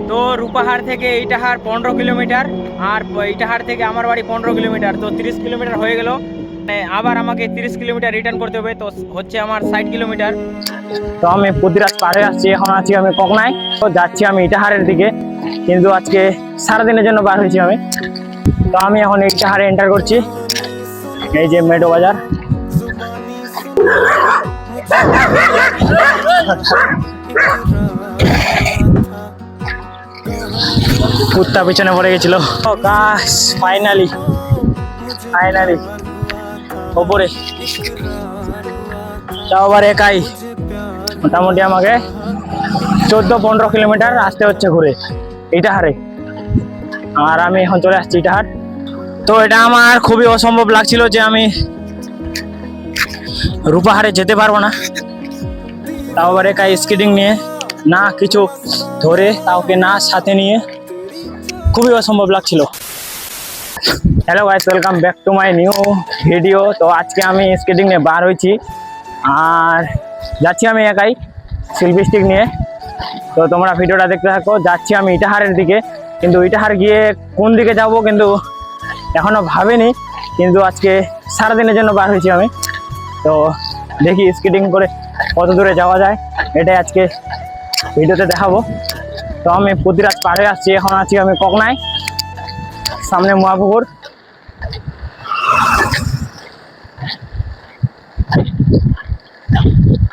তো রূপাহার থেকে ইটাহার 15 কিলোমিটার, আর ইটাহার থেকে আমার বাড়ি 15 কিলোমিটার, তো 30 কিলোমিটার হয়ে গেল। আবার আমাকে 30 কিলোমিটার রিটার্ন করতে হবে, তো হচ্ছে আমার 60 কিলোমিটার। তো আমি প্রতিরাত পার হয়ে আসছি, এখন আছি আমি ককনায়, তো যাচ্ছি আমি ইটাহারের দিকে। কিন্তু আজকে সারাদিনের জন্য বার হয়েছি আমি। তো আমি এখন ইটাহারে এন্টার করছি, এই যে মেডো বাজার। কুত্তা পিছনে পড়ে গেছিল। গাছ ফাইনালি ওপরে, তাও আবার একাই। মোটামুটি আমাকে 14-15 কিলোমিটার আসতে হচ্ছে ঘুরে ইটাহারে, আর আমি এখন চলে আসছি ইটাহার। তো এটা আমার খুবই অসম্ভব লাগছিল যে আমি রূপাহারে যেতে পারবো না, তাও আবার একাই স্কেটিং নিয়ে, না কিছু ধরে কাউকে না সাথে নিয়ে, খুবই অসম্ভব লাগছিল। Hello guys, welcome back to my new video. তো আজকে আমি স্কেটিং নিয়ে বার হয়েছি, আর যাচ্ছি আমি একাই সেলফি স্টিক নিয়ে। তো তোমরা ভিডিওটা দেখতে থাকো। যাচ্ছি আমি ইটাহারের দিকে, কিন্তু ইটাহার গিয়ে কোন দিকে যাব কিন্তু এখনো ভাবিনি। কিন্তু আজকে সারাদিনের জন্য বার হয়েছি আমি, তো দেখি স্কেটিং করে কত দূরে যাওয়া যায়, এটাই আজকে ভিডিওতে দেখাবো। তো আমি প্রতিরাত পার হয়ে আসছি, এখন আছি আমি ককনায়, সামনে মহাপুকুর।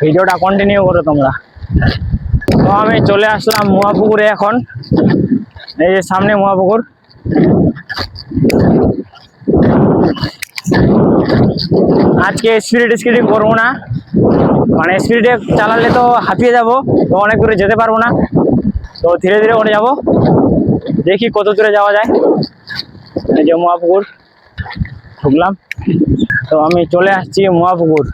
ভিডিওটা কন্টিনিউ করো তোমরা। তো আমি চলে আসলাম মহাপুকুরে এখন, এই যে সামনে মহাপুকুর। আজকে স্পিড স্কেটিং করবো না, মানে স্পিডে চালালে তো হাঁপিয়ে যাব, তো অনেক দূরে যেতে পারবো না, তো ধীরে ধীরে করে যাব, দেখি কত দূরে যাওয়া যায়। এই যে মহাপুকুর ঢুকলাম, তো আমি চলে আসছি মহাপুকুর।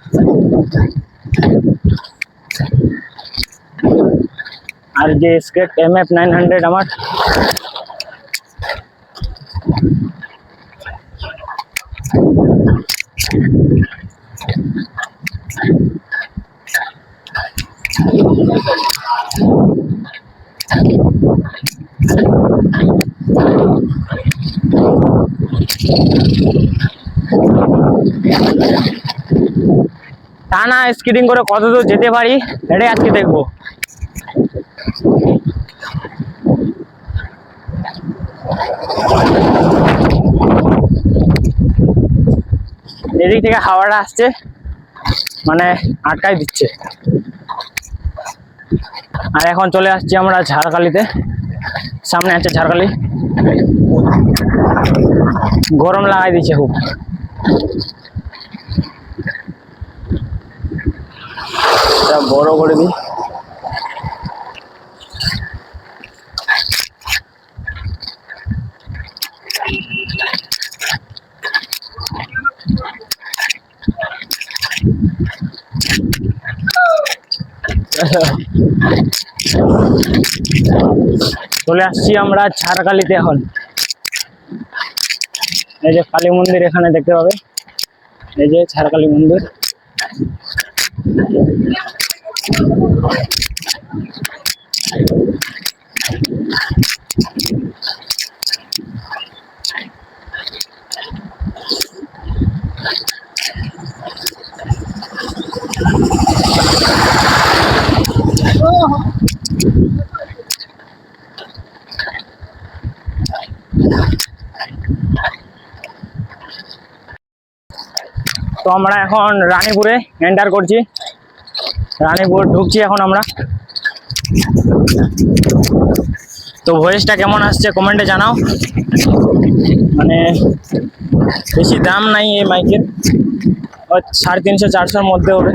আর যে স্কেট MF 900 আমার। টানা স্কেটিং করে কত দূর যেতে পারি এটাই আজকে দেখবো। এদিক থেকে হাওয়াটা আসছে, মানে আটকাই দিচ্ছে। আর এখন চলে আসছি আমরা ঝাড়খালিতে, সামনে আছে ঝাড়খালি। গরম লাগাই দিচ্ছে খুব। বড় করে দিই। চলে আসছি আমরা ঝাড়খালিতে এখন। এই যে কালী মন্দির এখানে দেখতে পাবে, এই যে ঝাড়খালি মন্দির। তো আমরা এখন রানীপুরে এন্টার করছি, রানীপুর ঢুকছি এখন আমরা। তো ভয়েসটা কেমন আসছে কমেন্টে জানাও। মানে বেশি দাম নাই এই মাইকের, 350-400-র মধ্যে হবে।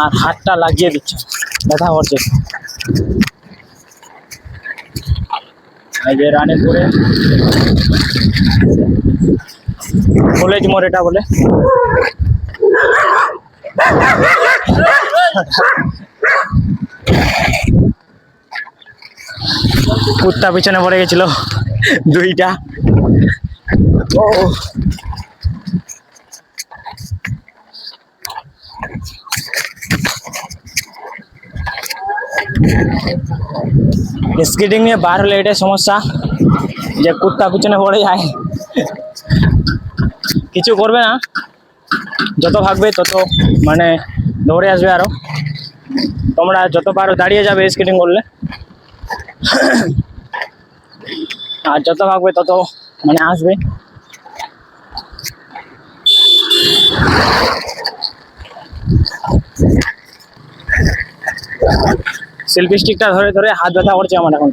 আর হাতটা লাগিয়ে দিচ্ছে, ব্যথা করছে। এই যে রানীপুরে কলেজ মোড় এটা বলে। কুত্তা পিছনে পড়ে গেছিল দুইটা। ও স্কেটিং নিয়ে বার হলে এটাই সমস্যা যে কুত্তা পিছনে পড়ে যায়, কিছু করবে না, যত ভাগবে তত মানে দৌড়ে আসবে। আরো তোমরা যত পারো দাঁড়িয়ে যাবে স্কেটিং করলে, আর যত ভাগবে তত মানে আসবে। সেলফি স্টিকটা ধরে ধরে হাত ব্যথা করছে আমার এখন,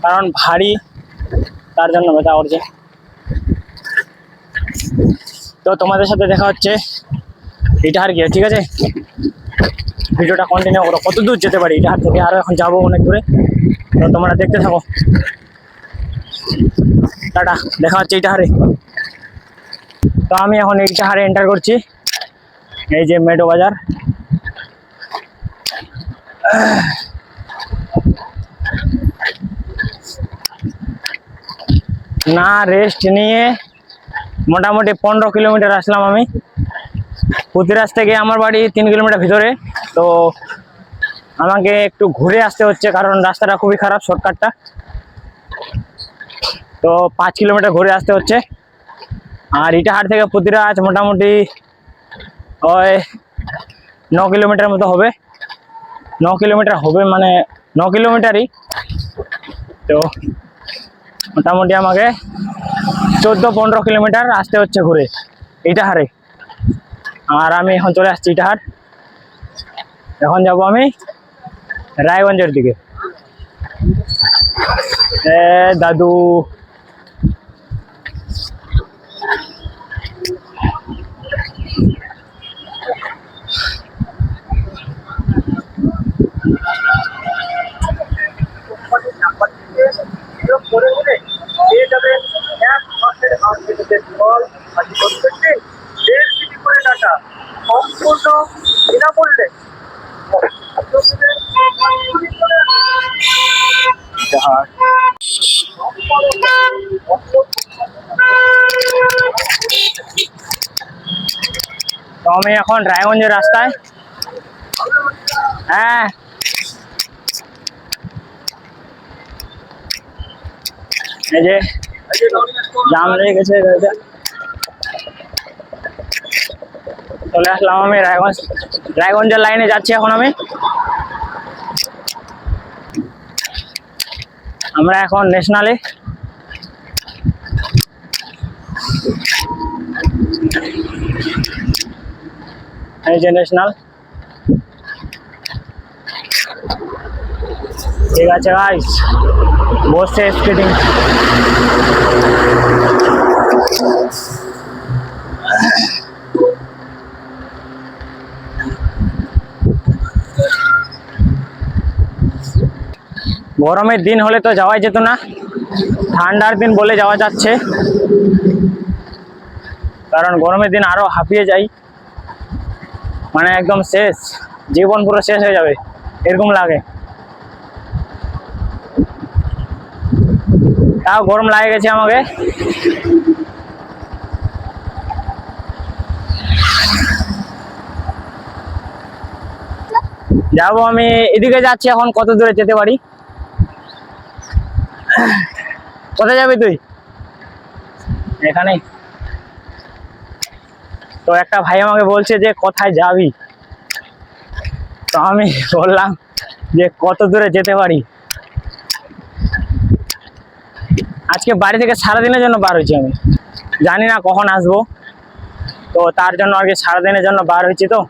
কারণ ভারী, তার জন্য ব্যথা করছে। তো তোমাদের সাথে দেখা হচ্ছে ইটাহার গিয়ে, ঠিক আছে? ভিডিওটা কন্টিনিউ করো, কত দূর যেতে পারি ইটাহার থেকে, আরো এখন যাবো অনেক দূরে। তো তোমরা দেখতে থাকো। টাটা, দেখা হচ্ছে ইটাহারে। তো আমি এখন ইটাহারে এন্টার করছি, এই যে মেডো বাজার। না রেস্ট নিয়ে মোটামুটি 15 কিলোমিটার আসলাম আমি। পুতিরাজ থেকে আমার বাড়ি 3 কিলোমিটার ভিতরে। তো আমাকে একটু ঘুরে আসতে হচ্ছে, কারণ রাস্তাটা খুবই খারাপ, শর্টকাটটা। তো 5 কিলোমিটার ঘুরে আসতে হচ্ছে। আর ইটাহার থেকে পুতিরাজ মোটামুটি ওই 9 কিলোমিটার মতো হবে, 9 কিলোমিটার হবে, মানে 9 কিলোমিটারই। তো মোটামুটি আমাকে 14-15 কিলোমিটার আসতে হচ্ছে ঘুরে ইটাহারে। আর আমি এখন চলে আসছি ইটাহার। এখন যাব আমি রায়গঞ্জের দিকে। দাদু সম্পূর্ণ বিনামূল্যে তো আমি এখন রায়গঞ্জের রাস্তায়। হ্যাঁ, এই যে জাম লেগে গেছে, চলে আসলাম আমি রায়গঞ্জ। রায়গঞ্জের লাইনে যাচ্ছি এখন আমি। আমরা এখন ন্যাশনালে। এই যে ন্যাশনাল, ঠিক আছে গাইস, বসে স্কেটিং। গরমের দিন হলে তো যাওয়াই যেত না, ঠান্ডার দিন বলে যাওয়া যাচ্ছে, কারণ গরমের দিন আরো হাঁপিয়ে যাই, মানে একদম শেষ, জীবন পুরো শেষ হয়ে যাবে এরকম লাগে। তাও গরম লাগে গেছে আমাকে। যাবো আমি এদিকে যাচ্ছি এখন, কত দূরে যেতে পারি। কোথায় যাবি তুই? এখানে। তো একটা ভাই আমাকে বলছে যে কোথায় যাবি, তো আমি বললাম যে কত দূরে যেতে পারি। আজকে বাড়ি থেকে সারাদিনের জন্য বার হয়েছি আমি, জানি না কখন আসবো, তো তার জন্য আর কি সারাদিনের জন্য বার হয়েছি। তো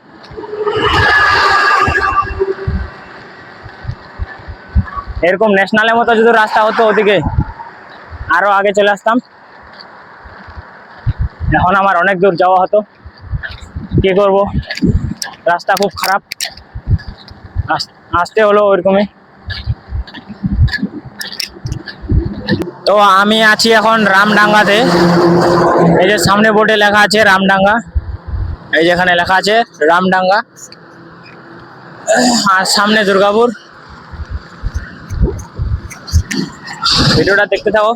এরকম ন্যাশনালের মতো যদি রাস্তা হতো ওদিকে আরো আগে চলে আসতাম, এখন আমার অনেক দূর যাওয়া হতো। কি করব, রাস্তা খুব খারাপ, আসতে হলো ওইরকমই। তো আমি আছি এখন রামডাঙ্গাতে। এই যে সামনে বোর্ডে লেখা আছে রামডাঙ্গা, এই যেখানে লেখা আছে রামডাঙ্গা, আর সামনে দুর্গাপুর। ভিডিওটা দেখতে থাকো।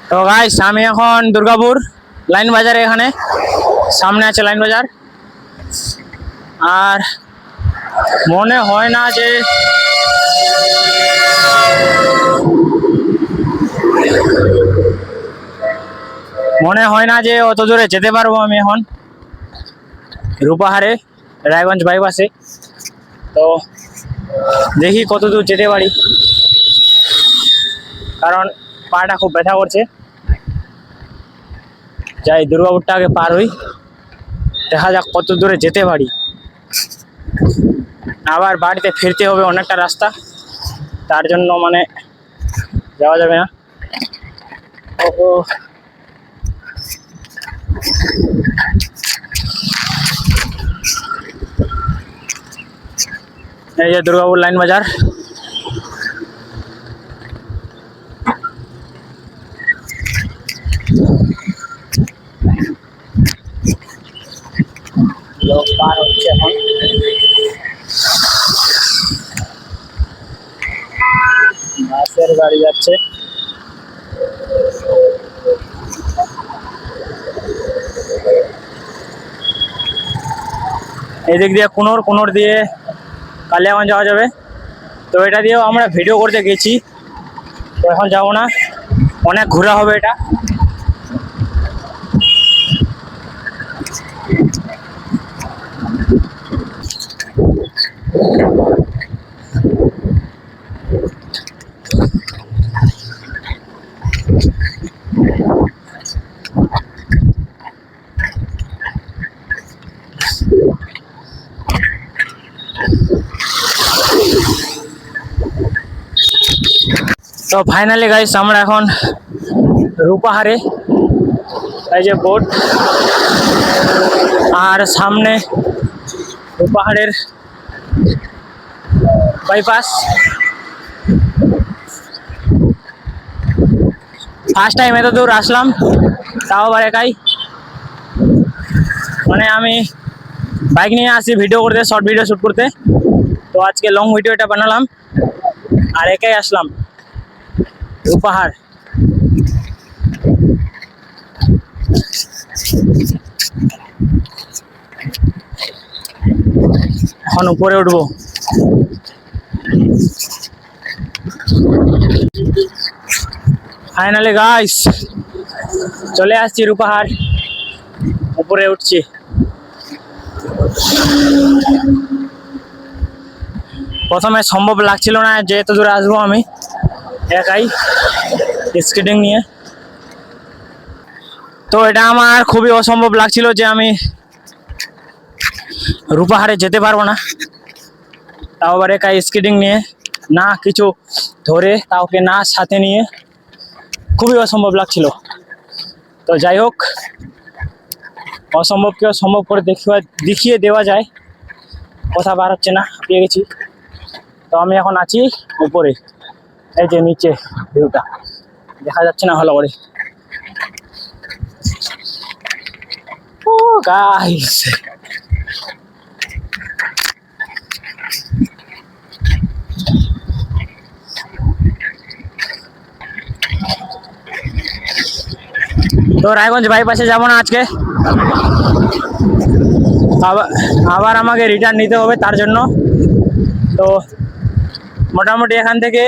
তো গাইস আমি এখন দুর্গাপুর লাইন বাজারে, এখানে সামনে আছে লাইন বাজার। আর মনে হয় না যে অত দূরে যেতে পারবো আমি এখন রূপাহারে রায়গঞ্জ বাইপাসে। তো দেখি কত দূর যেতে পারি, কারণ পাটা খুব ব্যথা করছে। যাই দুর্গাপুরটা আগে পার হই, দেখা যাক কত দূরে যেতে পারি। আবার বাড়িতে ফিরতে হবে অনেকটা রাস্তা, তার জন্য মানে যাওয়া যাবে না। ও এই যে দুর্গাপুর লাইন বাজার। লোক পার হচ্ছে এখন। বাসের গাড়ি যাচ্ছে। এদিক দিয়ে কুনোর দিয়ে কালিয়াগঞ্জ যাওয়া যাবে। তো এটা দিয়েও আমরা ভিডিও করতে গেছি, তো এখন যাবো না, অনেক ঘোরা হবে এটা। তো ফাইনালি গাইস আমরা এখন রূপাহারে, এই যে বোট, আর সামনে রূপাহারের বাইপাস। ফার্স্ট টাইম এত দূর আসলাম, তাও আবার একাই। মানে আমি বাইক নিয়ে আসি ভিডিও করতে, শর্ট ভিডিও শ্যুট করতে। তো আজকে লং ভিডিওটা বানালাম আর একাই আসলাম রূপাহার। এখন উপরে উঠবো। ফাইনালি গাইস চলে আসছি রূপাহার, উপরে উঠছি। প্রথমে সম্ভব লাগছিল না যে এত দূরে আসবো আমি একাই স্কেটিং নিয়ে। তো এটা আমার খুবই অসম্ভব লাগছিল যে আমি রূপাহারে যেতে পারবো না, তাও আবার একাই স্কেটিং নিয়ে, না কিছু ধরে, কাউকে না সাথে নিয়ে, খুবই অসম্ভব লাগছিল। তো যাই হোক, অসম্ভবকে সম্ভব করে দেখিয়ে দেওয়া যায়। কথা বার হচ্ছে না, পেয়ে গেছি। তো আমি এখন আছি উপরে, এই যে নিচে ভিউটা দেখা যাচ্ছে না ভালো করে। ও গাইস তো রায়গঞ্জ বাইপাসে যাবো না আজকে, আবার আমাকে রিটার্ন নিতে হবে তার জন্য। তো মোটামুটি এখান থেকে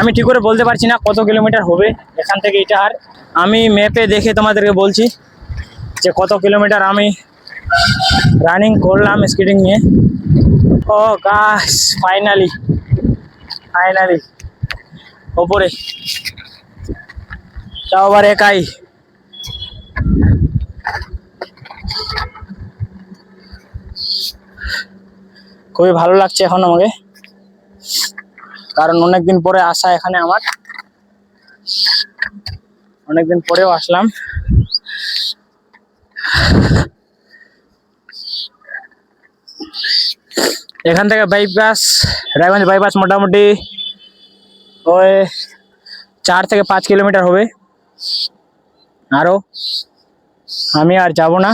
আমি ঠিক করে বলতে পারছি না কত কিলোমিটার হবে এখান থেকে এটা। আর আমি ম্যাপে দেখে তোমাদেরকে বলছি যে কত কিলোমিটার আমি রানিং করলাম স্কেটিং নিয়ে। ও গাইস ফাইনালি ওপরে, তাও আবার একাই। খুবই ভালো লাগছে এখন আমাকে, কারণ অনেকদিন পরে আসা এখানে আমার, অনেকদিন পরেও আসলাম। এখান থেকে বাইপাস, রায়গঞ্জ বাইপাস মোটামুটি ওই 4 থেকে 5 কিলোমিটার হবে। আরো আমি আর যাব না,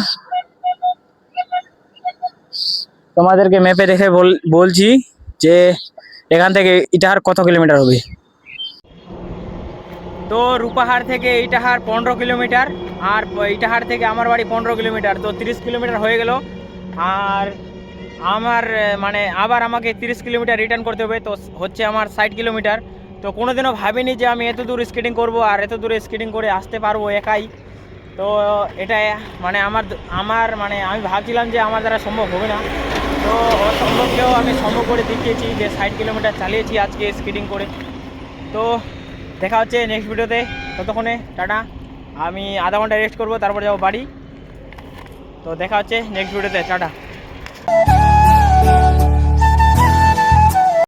তোমাদেরকে ম্যাপে দেখে বলছি যে এখান থেকে ইটাহার কত কিলোমিটার হবে। তো রূপাহার থেকে ইটাহার 15 কিলোমিটার, আর ইটাহার থেকে আমার বাড়ি 15 কিলোমিটার, তো 30 কিলোমিটার হয়ে গেল। আর আমার মানে আবার আমাকে 30 কিলোমিটার রিটার্ন করতে হবে, তো হচ্ছে আমার 60 কিলোমিটার। তো কোনোদিনও ভাবিনি যে আমি এত দূর স্কেটিং করব আর এত দূরে স্কেটিং করে আসতে পারবো একাই। তো এটা মানে আমার মানে আমি ভাবছিলাম যে আমার দ্বারা সম্ভব হবে না, তো অসম্ভবকেও আমি সম্ভব করে দেখিয়েছি যে 60 কিলোমিটার চালিয়েছি আজকে স্কেটিং করে। তো দেখা হচ্ছে নেক্সট ভিডিওতে, ততক্ষণে টাটা। আমি আধা ঘন্টা রেস্ট করবো, তারপর যাবো বাড়ি। তো দেখা হচ্ছে নেক্সট ভিডিওতে, টাটা।